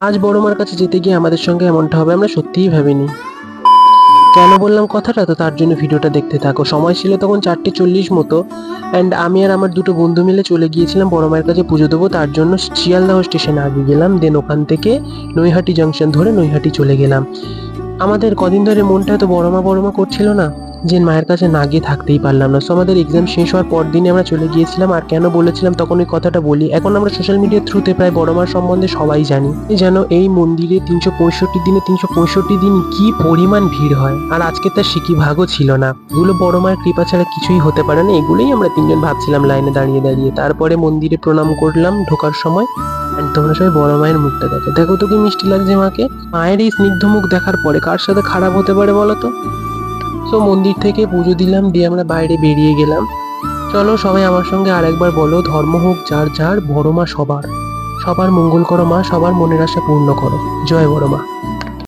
আজ বড় মার কাছে যেতে গিয়ে আমাদের সঙ্গে এমনটা হবে আমরা সত্যিই ভাবিনি। কেন বললাম কথাটা, তো তার জন্য ভিডিওটা দেখতে থাকো। সময় ছিল তখন 4:40 মতো, অ্যান্ড আমি আর আমার দুটো বন্ধু মিলে চলে গিয়েছিলাম বড় মায়ের কাছে পুজো দেবো। তার জন্য শিয়ালদহ স্টেশনে আগে গেলাম, দেন ওখান থেকে নৈহাটি জাংশন ধরে নৈহাটি চলে গেলাম। আমাদের কদিন ধরে মনটা এত বড় মা করছিল না, যে মায়ের কাছে না গিয়ে থাকতেই পারলাম না। সো আমাদের এক্সাম শেষ হওয়ার পর দিনে আমরা চলে গিয়েছিলাম। আর কেন বলেছিলাম তখন ওই কথাটা বলি, এখন আমরা সোশ্যাল মিডিয়ার থ্রুতে প্রায় বড় মার সম্বন্ধে সবাই জানি। যেন এই মন্দিরে 365 দিনে 365 দিন কি পরিমাণ ভিড় হয়, আর আজকে তার সিকি ভাগও ছিল না। এগুলো বড় মায়ের কৃপা ছাড়া কিছুই হতে পারে না। এগুলোই আমরা তিনজন ভাবছিলাম লাইনে দাঁড়িয়ে দাঁড়িয়ে। তারপরে মন্দিরে প্রণাম করলাম ঢোকার সময়। And তোমরা সবাই বড় মায়ের মুখটা দেখো, দেখো তো কি মিষ্টি লাগছে মাকে। মায়ের এই স্নিগ্ধ মুখ দেখার পরে কার সাথে খারাপ হতে পারে বলো তো। সো মন্দির থেকে পুজো দিলাম, দিয়ে আমরা বাইরে বেরিয়ে গেলাম। চলো সবাই আমার সঙ্গে আরেকবার বলো, ধর্ম হোক যার যার, বড় মা সবার। সবার মঙ্গল করো মা, সবার মনের আশা পূর্ণ করো। জয় বড় মা।